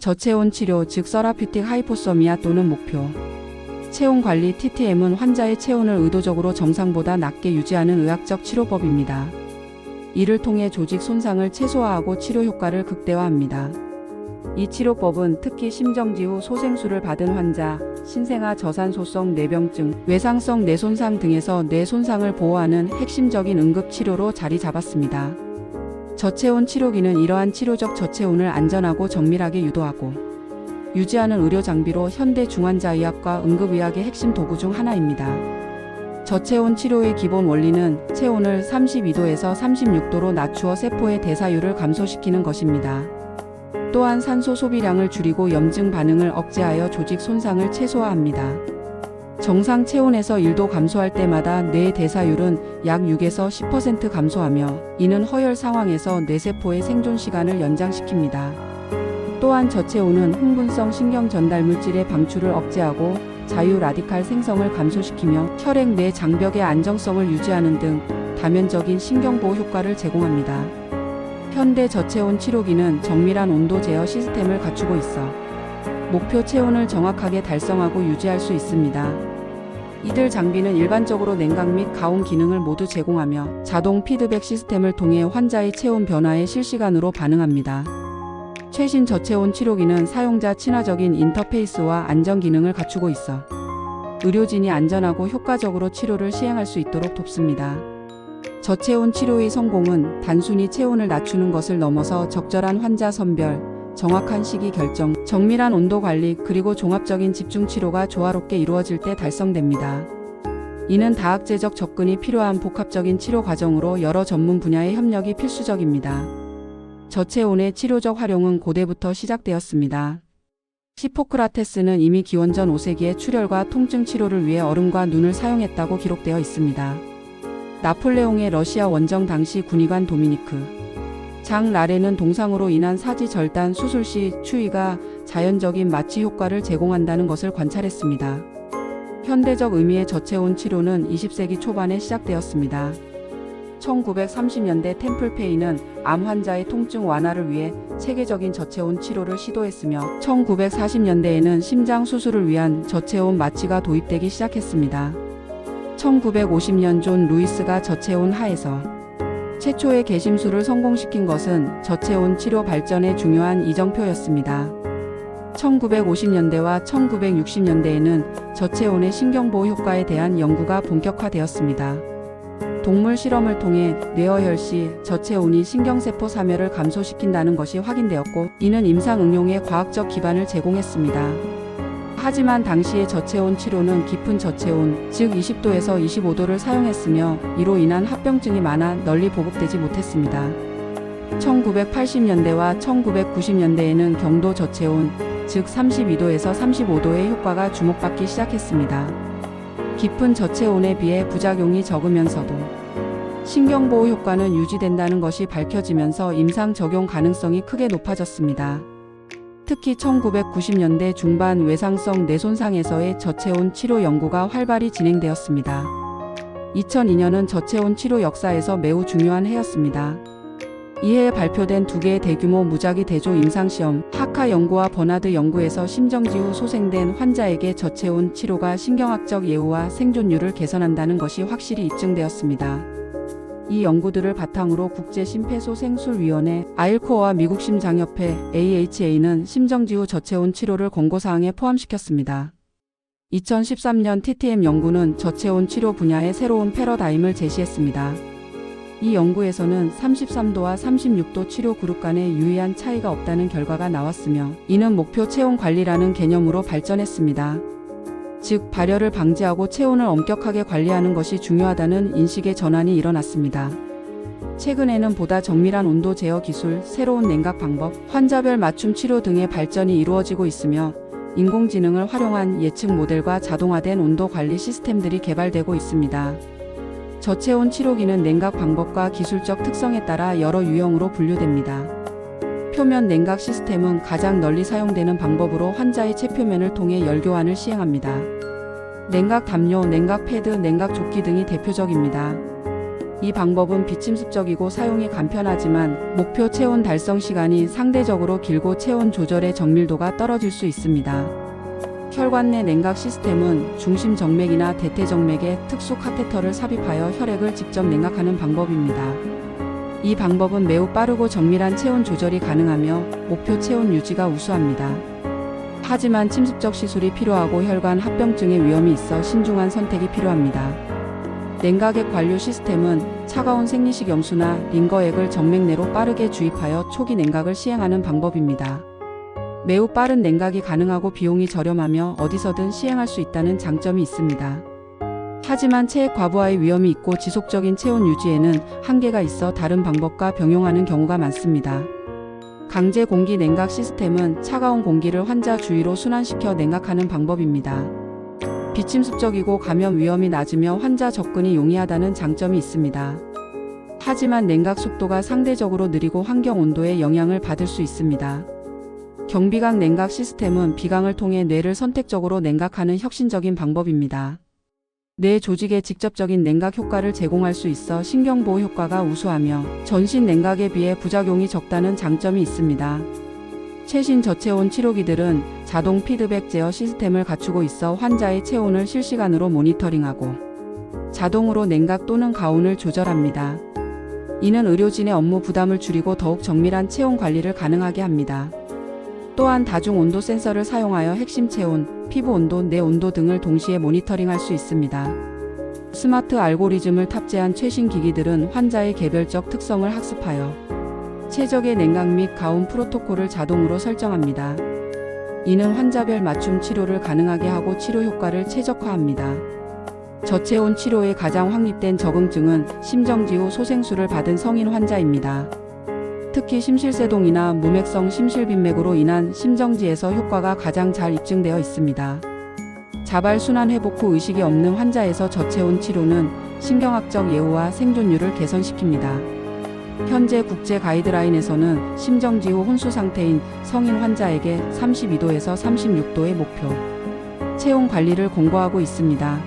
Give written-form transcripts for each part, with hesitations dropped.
저체온 치료 즉 서라퓨틱 하이포서미아 또는 목표 체온 관리 TTM은 환자의 체온을 의도적으로 정상보다 낮게 유지하는 의학적 치료법입니다. 이를 통해 조직 손상을 최소화하고 치료 효과를 극대화합니다. 이 치료법은 특히 심정지 후 소생술을 받은 환자, 신생아 저산소성 뇌병증, 외상성 뇌손상 등에서 뇌 손상을 보호하는 핵심적인 응급치료로 자리 잡았습니다. 저체온 치료기는 이러한 치료적 저체온을 안전하고 정밀하게 유도하고 유지하는 의료 장비로 현대 중환자의학과 응급의학의 핵심 도구 중 하나입니다. 저체온 치료의 기본 원리는 체온을 32도에서 36도로 낮추어 세포의 대사율을 감소시키는 것입니다. 또한 산소 소비량을 줄이고 염증 반응을 억제하여 조직 손상을 최소화합니다. 정상 체온에서 1도 감소할 때마다 뇌의 대사율은 약 6에서 10% 감소하며 이는 허혈 상황에서 뇌세포의 생존 시간을 연장시킵니다. 또한 저체온은 흥분성 신경 전달 물질의 방출을 억제하고 자유 라디칼 생성을 감소시키며 혈액 내 장벽의 안정성을 유지하는 등 다면적인 신경보호 효과를 제공합니다. 현대 저체온 치료기는 정밀한 온도 제어 시스템을 갖추고 있어 목표 체온을 정확하게 달성하고 유지할 수 있습니다. 이들 장비는 일반적으로 냉각 및 가온 기능을 모두 제공하며 자동 피드백 시스템을 통해 환자의 체온 변화에 실시간으로 반응합니다. 최신 저체온 치료기는 사용자 친화적인 인터페이스와 안전 기능을 갖추고 있어 의료진이 안전하고 효과적으로 치료를 시행할 수 있도록 돕습니다. 저체온 치료의 성공은 단순히 체온을 낮추는 것을 넘어서 적절한 환자 선별, 정확한 시기 결정, 정밀한 온도 관리 그리고 종합적인 집중 치료가 조화롭게 이루어질 때 달성됩니다. 이는 다학제적 접근이 필요한 복합적인 치료 과정으로 여러 전문 분야의 협력이 필수적입니다. 저체온의 치료적 활용은 고대부터 시작되었습니다. 히포크라테스는 이미 기원전 5세기에 출혈과 통증 치료를 위해 얼음과 눈을 사용했다고 기록되어 있습니다. 나폴레옹의 러시아 원정 당시 군의관 도미니크 장 라레는 동상으로 인한 사지 절단 수술 시 추위가 자연적인 마취 효과를 제공한다는 것을 관찰했습니다. 현대적 의미의 저체온 치료는 20세기 초반에 시작되었습니다. 1930년대 템플페이는 암 환자의 통증 완화를 위해 체계적인 저체온 치료를 시도했으며 1940년대에는 심장 수술을 위한 저체온 마취가 도입되기 시작했습니다. 1950년 존 루이스가 저체온 하에서 최초의 개심술을 성공시킨 것은 저체온 치료 발전의 중요한 이정표였습니다. 1950년대와 1960년대에는 저체온의 신경보호 효과에 대한 연구가 본격화되었습니다. 동물 실험을 통해 뇌어혈 시 저체온이 신경세포 사멸을 감소시킨다는 것이 확인되었고 이는 임상 응용에 과학적 기반을 제공했습니다. 하지만 당시의 저체온 치료는 깊은 저체온, 즉 20도에서 25도를 사용했으며 이로 인한 합병증이 많아 널리 보급되지 못했습니다. 1980년대와 1990년대에는 경도 저체온, 즉 32도에서 35도의 효과가 주목받기 시작했습니다. 깊은 저체온에 비해 부작용이 적으면서도 신경보호 효과는 유지된다는 것이 밝혀지면서 임상 적용 가능성이 크게 높아졌습니다. 특히 1990년대 중반 외상성 뇌손상에서의 저체온 치료 연구가 활발히 진행되었습니다. 2002년은 저체온 치료 역사에서 매우 중요한 해였습니다. 이해에 발표된 2개의 대규모 무작위 대조 임상시험, 하카 연구와 버나드 연구에서 심정지 후 소생된 환자에게 저체온 치료가 신경학적 예후와 생존율을 개선한다는 것이 확실히 입증되었습니다. 이 연구들을 바탕으로 국제심폐소생술위원회, 아일코어와 미국심장협회, AHA는 심정지 후 저체온 치료를 권고사항에 포함시켰습니다. 2013년 TTM 연구는 저체온 치료 분야의 새로운 패러다임을 제시했습니다. 이 연구에서는 33도와 36도 치료 그룹 간의 유의한 차이가 없다는 결과가 나왔으며 이는 목표 체온 관리라는 개념으로 발전했습니다. 즉 발열을 방지하고 체온을 엄격하게 관리하는 것이 중요하다는 인식의 전환이 일어났습니다. 최근에는 보다 정밀한 온도 제어 기술, 새로운 냉각 방법, 환자별 맞춤 치료 등의 발전이 이루어지고 있으며 인공지능을 활용한 예측 모델과 자동화된 온도 관리 시스템들이 개발되고 있습니다. 저체온 치료기는 냉각 방법과 기술적 특성에 따라 여러 유형으로 분류됩니다. 표면 냉각 시스템은 가장 널리 사용되는 방법으로 환자의 체표면을 통해 열 교환을 시행합니다. 냉각 담요, 냉각 패드, 냉각 조끼 등이 대표적입니다. 이 방법은 비침습적이고 사용이 간편하지만 목표 체온 달성 시간이 상대적으로 길고 체온 조절의 정밀도가 떨어질 수 있습니다. 혈관 내 냉각 시스템은 중심 정맥이나 대퇴정맥에 특수 카테터를 삽입하여 혈액을 직접 냉각하는 방법입니다. 이 방법은 매우 빠르고 정밀한 체온 조절이 가능하며 목표 체온 유지가 우수합니다. 하지만 침습적 시술이 필요하고 혈관 합병증의 위험이 있어 신중한 선택이 필요합니다. 냉각액 관류 시스템은 차가운 생리식 염수나 링거액을 정맥 내로 빠르게 주입하여 초기 냉각을 시행하는 방법입니다. 매우 빠른 냉각이 가능하고 비용이 저렴하며 어디서든 시행할 수 있다는 장점이 있습니다. 하지만 체액 과부하의 위험이 있고 지속적인 체온 유지에는 한계가 있어 다른 방법과 병용하는 경우가 많습니다. 강제 공기 냉각 시스템은 차가운 공기를 환자 주위로 순환시켜 냉각하는 방법입니다. 비침습적이고 감염 위험이 낮으며 환자 접근이 용이하다는 장점이 있습니다. 하지만 냉각 속도가 상대적으로 느리고 환경 온도에 영향을 받을 수 있습니다. 경비강 냉각 시스템은 비강을 통해 뇌를 선택적으로 냉각하는 혁신적인 방법입니다. 뇌 조직에 직접적인 냉각 효과를 제공할 수 있어 신경보호 효과가 우수하며 전신 냉각에 비해 부작용이 적다는 장점이 있습니다. 최신 저체온 치료기들은 자동 피드백 제어 시스템을 갖추고 있어 환자의 체온을 실시간으로 모니터링하고 자동으로 냉각 또는 가온을 조절합니다. 이는 의료진의 업무 부담을 줄이고 더욱 정밀한 체온 관리를 가능하게 합니다. 또한 다중 온도 센서를 사용하여 핵심 체온, 피부 온도, 내 온도 등을 동시에 모니터링할 수 있습니다. 스마트 알고리즘을 탑재한 최신 기기들은 환자의 개별적 특성을 학습하여 최적의 냉각 및 가온 프로토콜을 자동으로 설정합니다. 이는 환자별 맞춤 치료를 가능하게 하고 치료 효과를 최적화합니다. 저체온 치료의 가장 확립된 적응증은 심정지 후 소생술을 받은 성인 환자입니다. 특히 심실세동이나 무맥성 심실빈맥으로 인한 심정지에서 효과가 가장 잘 입증되어 있습니다. 자발순환 회복 후 의식이 없는 환자에서 저체온 치료는 신경학적 예후와 생존율을 개선시킵니다. 현재 국제 가이드라인에서는 심정지 후 혼수 상태인 성인 환자에게 32도에서 36도의 목표 체온 관리를 권고하고 있습니다.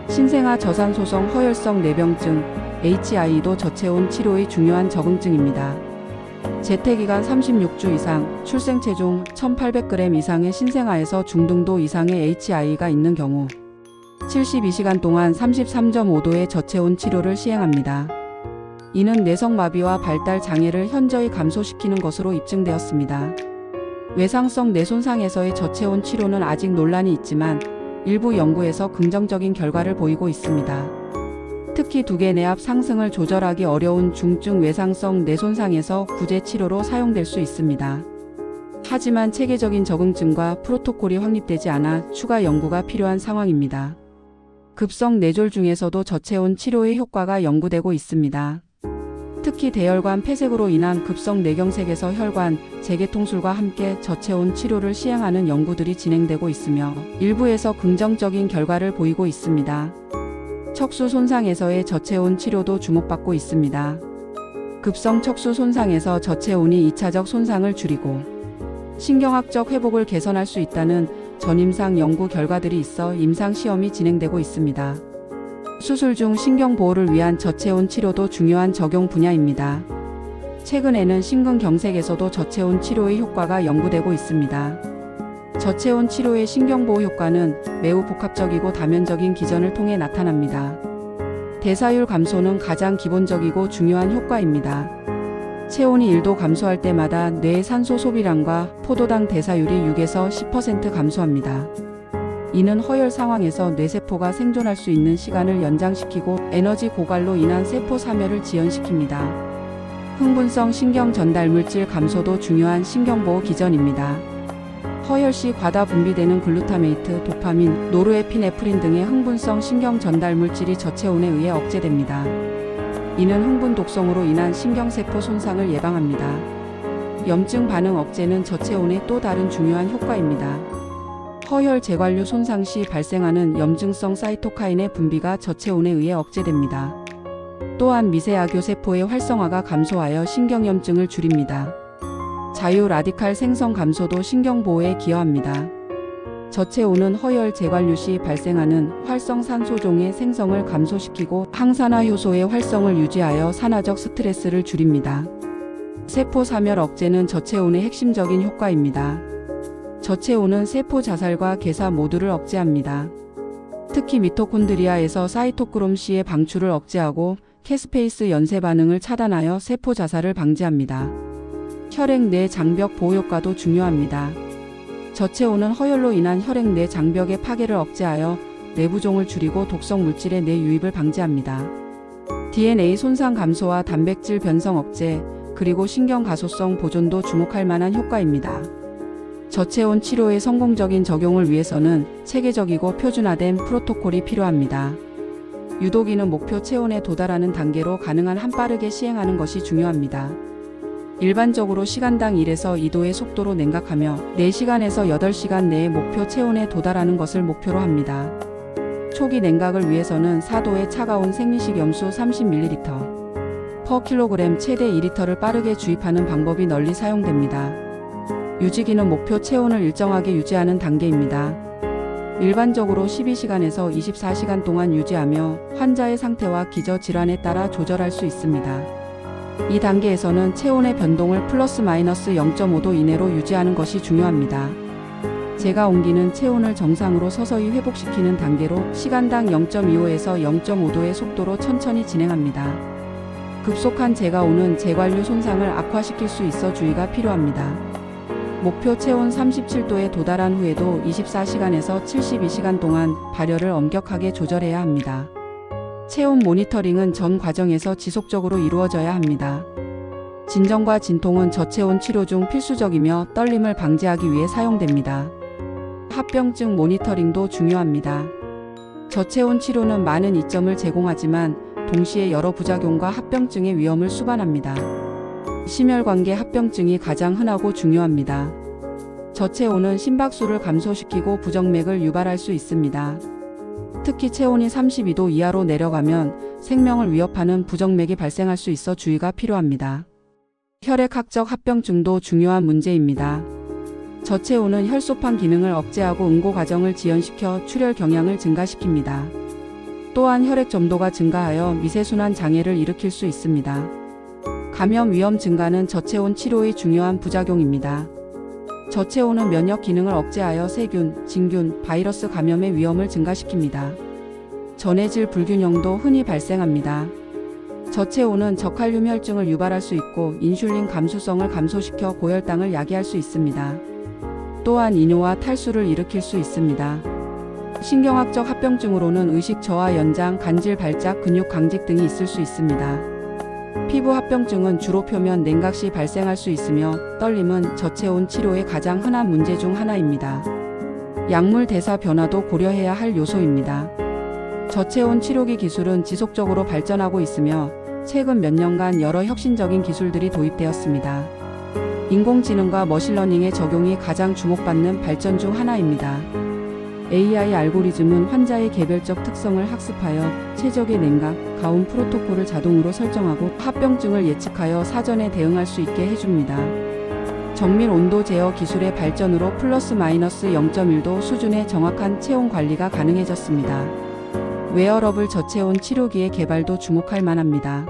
신생아 저산소성 허혈성 뇌병증 HIE도 저체온 치료의 중요한 적응증입니다. 재태기간 36주 이상, 출생체중 1800g 이상의 신생아에서 중등도 이상의 HIE가 있는 경우 72시간 동안 33.5도의 저체온 치료를 시행합니다. 이는 뇌성마비와 발달 장애를 현저히 감소시키는 것으로 입증되었습니다. 외상성 뇌손상에서의 저체온 치료는 아직 논란이 있지만 일부 연구에서 긍정적인 결과를 보이고 있습니다. 특히 두개 내압 상승을 조절하기 어려운 중증 외상성 뇌손상에서 구제 치료로 사용될 수 있습니다. 하지만 체계적인 적응증과 프로토콜이 확립되지 않아 추가 연구가 필요한 상황입니다. 급성 뇌졸 중에서도 저체온 치료의 효과가 연구되고 있습니다. 특히 대혈관 폐색으로 인한 급성 뇌경색에서 혈관 재개통술과 함께 저체온 치료를 시행하는 연구들이 진행되고 있으며 일부에서 긍정적인 결과를 보이고 있습니다. 척수 손상에서의 저체온 치료도 주목받고 있습니다. 급성 척수 손상에서 저체온이 2차적 손상을 줄이고 신경학적 회복을 개선할 수 있다는 전임상 연구 결과들이 있어 임상 시험이 진행되고 있습니다. 수술 중 신경 보호를 위한 저체온 치료도 중요한 적용 분야입니다. 최근에는 심근경색에서도 저체온 치료의 효과가 연구되고 있습니다. 저체온 치료의 신경보호 효과는 매우 복합적이고 다면적인 기전을 통해 나타납니다. 대사율 감소는 가장 기본적이고 중요한 효과입니다. 체온이 1도 감소할 때마다 뇌의 산소 소비량과 포도당 대사율이 6에서 10% 감소합니다. 이는 허혈 상황에서 뇌세포가 생존할 수 있는 시간을 연장시키고 에너지 고갈로 인한 세포 사멸을 지연시킵니다. 흥분성 신경 전달 물질 감소도 중요한 신경보호 기전입니다. 허혈 시 과다 분비되는 글루타메이트, 도파민, 노르에피네프린 등의 흥분성 신경 전달 물질이 저체온에 의해 억제됩니다. 이는 흥분 독성으로 인한 신경세포 손상을 예방합니다. 염증 반응 억제는 저체온의 또 다른 중요한 효과입니다. 허혈 재관류 손상 시 발생하는 염증성 사이토카인의 분비가 저체온에 의해 억제됩니다. 또한 미세아교 세포의 활성화가 감소하여 신경염증을 줄입니다. 자유 라디칼 생성 감소도 신경보호에 기여합니다. 저체온은 허혈 재관류 시 발생하는 활성산소종의 생성을 감소시키고 항산화 효소의 활성을 유지하여 산화적 스트레스를 줄입니다. 세포 사멸 억제는 저체온의 핵심적인 효과입니다. 저체온은 세포 자살과 괴사 모두를 억제합니다. 특히 미토콘드리아에서 사이토크롬 C의 방출을 억제하고 캐스페이스 연쇄 반응을 차단하여 세포 자살을 방지합니다. 혈액 내 장벽 보호 효과도 중요합니다. 저체온은 허혈로 인한 혈액 내 장벽의 파괴를 억제하여 내부종을 줄이고 독성 물질의 내 유입을 방지합니다. DNA 손상 감소와 단백질 변성 억제, 그리고 신경 가소성 보존도 주목할 만한 효과입니다. 저체온 치료의 성공적인 적용을 위해서는 체계적이고 표준화된 프로토콜이 필요합니다. 유도기는 목표 체온에 도달하는 단계로 가능한 한 빠르게 시행하는 것이 중요합니다. 일반적으로 시간당 1에서 2도의 속도로 냉각하며 4시간에서 8시간 내에 목표 체온에 도달하는 것을 목표로 합니다. 초기 냉각을 위해서는 4도의 차가운 생리식 염수 30ml/kg 최대 2리터를 빠르게 주입하는 방법이 널리 사용됩니다. 유지기는 목표 체온을 일정하게 유지하는 단계입니다. 일반적으로 12시간에서 24시간 동안 유지하며 환자의 상태와 기저질환에 따라 조절할 수 있습니다. 이 단계에서는 체온의 변동을 플러스 마이너스 0.5도 이내로 유지하는 것이 중요합니다. 제가 옮기는 체온을 정상으로 서서히 회복시키는 단계로 시간당 0.25에서 0.5도의 속도로 천천히 진행합니다. 급속한 제가온은 재관류 손상을 악화시킬 수 있어 주의가 필요합니다. 목표 체온 37도에 도달한 후에도 24시간에서 72시간 동안 발열을 엄격하게 조절해야 합니다. 체온 모니터링은 전 과정에서 지속적으로 이루어져야 합니다. 진정과 진통은 저체온 치료 중 필수적이며 떨림을 방지하기 위해 사용됩니다. 합병증 모니터링도 중요합니다. 저체온 치료는 많은 이점을 제공하지만 동시에 여러 부작용과 합병증의 위험을 수반합니다. 심혈관계 합병증이 가장 흔하고 중요합니다. 저체온은 심박수를 감소시키고 부정맥을 유발할 수 있습니다. 특히 체온이 32도 이하로 내려가면 생명을 위협하는 부정맥이 발생할 수 있어 주의가 필요합니다. 혈액학적 합병증도 중요한 문제입니다. 저체온은 혈소판 기능을 억제하고 응고 과정을 지연시켜 출혈 경향을 증가시킵니다. 또한 혈액 점도가 증가하여 미세순환 장애를 일으킬 수 있습니다. 감염 위험 증가는 저체온 치료의 중요한 부작용입니다. 저체온은 면역 기능을 억제하여 세균, 진균, 바이러스 감염의 위험을 증가시킵니다. 전해질 불균형도 흔히 발생합니다. 저체온은 저칼륨 혈증을 유발할 수 있고 인슐린 감수성을 감소시켜 고혈당을 야기할 수 있습니다. 또한 이뇨와 탈수를 일으킬 수 있습니다. 신경학적 합병증으로는 의식 저하 연장, 간질 발작, 근육 강직 등이 있을 수 있습니다. 피부 합병증은 주로 표면 냉각 시 발생할 수 있으며 떨림은 저체온 치료의 가장 흔한 문제 중 하나입니다. 약물 대사 변화도 고려해야 할 요소입니다. 저체온 치료기 기술은 지속적으로 발전하고 있으며 최근 몇 년간 여러 혁신적인 기술들이 도입되었습니다. 인공지능과 머신러닝의 적용이 가장 주목받는 발전 중 하나입니다. AI 알고리즘은 환자의 개별적 특성을 학습하여 최적의 냉각, 가온 프로토콜을 자동으로 설정하고 합병증을 예측하여 사전에 대응할 수 있게 해줍니다. 정밀 온도 제어 기술의 발전으로 플러스 마이너스 0.1도 수준의 정확한 체온 관리가 가능해졌습니다. 웨어러블 저체온 치료기의 개발도 주목할 만합니다.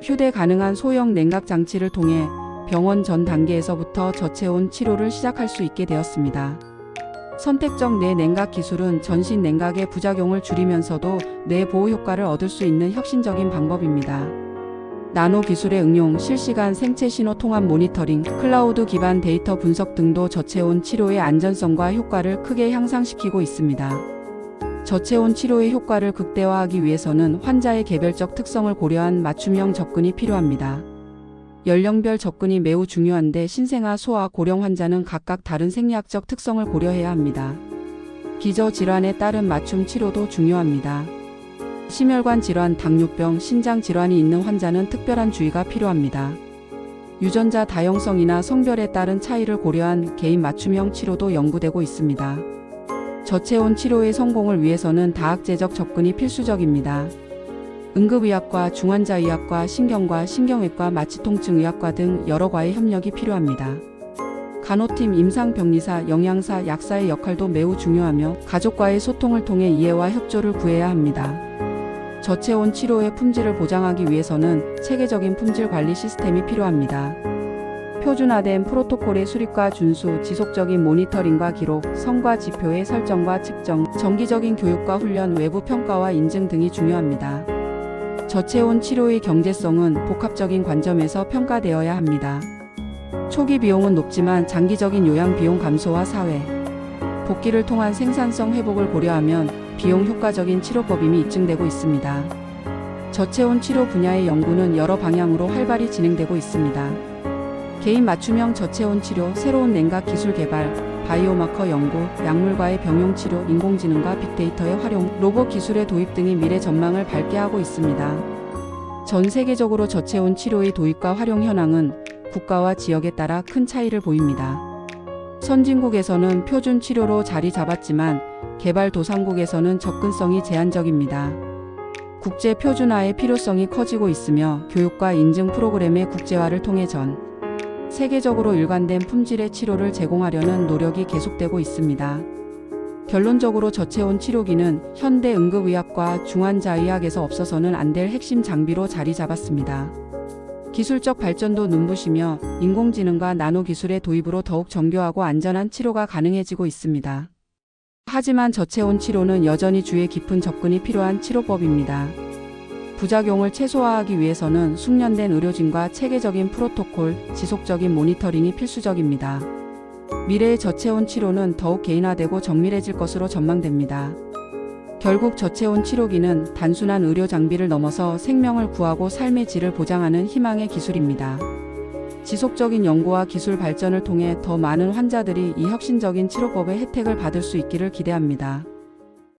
휴대 가능한 소형 냉각 장치를 통해 병원 전 단계에서부터 저체온 치료를 시작할 수 있게 되었습니다. 선택적 내냉각 기술은 전신 냉각의 부작용을 줄이면서도 뇌 보호 효과를 얻을 수 있는 혁신적인 방법입니다. 나노 기술의 응용, 실시간 생체 신호 통합 모니터링, 클라우드 기반 데이터 분석 등도 저체온 치료의 안전성과 효과를 크게 향상시키고 있습니다. 저체온 치료의 효과를 극대화하기 위해서는 환자의 개별적 특성을 고려한 맞춤형 접근이 필요합니다. 연령별 접근이 매우 중요한데 신생아, 소아, 고령 환자는 각각 다른 생리학적 특성을 고려해야 합니다. 기저질환에 따른 맞춤 치료도 중요합니다. 심혈관 질환, 당뇨병, 신장 질환이 있는 환자는 특별한 주의가 필요합니다. 유전자 다형성이나 성별에 따른 차이를 고려한 개인 맞춤형 치료도 연구되고 있습니다. 저체온 치료의 성공을 위해서는 다학제적 접근이 필수적입니다. 응급의학과, 중환자의학과, 신경과 신경외과, 마취통증의학과 등 여러 과의 협력이 필요합니다. 간호팀, 임상병리사, 영양사, 약사의 역할도 매우 중요하며 가족과의 소통을 통해 이해와 협조를 구해야 합니다. 저체온 치료의 품질을 보장하기 위해서는 체계적인 품질 관리 시스템이 필요합니다. 표준화된 프로토콜의 수립과 준수, 지속적인 모니터링과 기록, 성과 지표의 설정과 측정, 정기적인 교육과 훈련, 외부 평가와 인증 등이 중요합니다. 저체온 치료의 경제성은 복합적인 관점에서 평가되어야 합니다. 초기 비용은 높지만 장기적인 요양 비용 감소와 사회 복귀를 통한 생산성 회복을 고려하면 비용 효과적인 치료법임이 입증되고 있습니다. 저체온 치료 분야의 연구는 여러 방향으로 활발히 진행되고 있습니다. 개인 맞춤형 저체온 치료, 새로운 냉각 기술 개발, 바이오마커 연구, 약물과의 병용 치료, 인공지능과 빅데이터의 활용, 로봇 기술의 도입 등이 미래 전망을 밝게 하고 있습니다. 전 세계적으로 저체온 치료의 도입과 활용 현황은 국가와 지역에 따라 큰 차이를 보입니다. 선진국에서는 표준 치료로 자리 잡았지만 개발도상국에서는 접근성이 제한적입니다. 국제 표준화의 필요성이 커지고 있으며 교육과 인증 프로그램의 국제화를 통해 전 세계적으로 일관된 품질의 치료를 제공하려는 노력이 계속되고 있습니다. 결론적으로 저체온 치료기는 현대 응급의학과 중환자의학에서 없어서는 안 될 핵심 장비로 자리 잡았습니다. 기술적 발전도 눈부시며 인공지능과 나노 기술의 도입으로 더욱 정교하고 안전한 치료가 가능해지고 있습니다. 하지만 저체온 치료는 여전히 주의 깊은 접근이 필요한 치료법입니다. 부작용을 최소화하기 위해서는 숙련된 의료진과 체계적인 프로토콜, 지속적인 모니터링이 필수적입니다. 미래의 저체온 치료는 더욱 개인화되고 정밀해질 것으로 전망됩니다. 결국 저체온 치료기는 단순한 의료 장비를 넘어서 생명을 구하고 삶의 질을 보장하는 희망의 기술입니다. 지속적인 연구와 기술 발전을 통해 더 많은 환자들이 이 혁신적인 치료법의 혜택을 받을 수 있기를 기대합니다.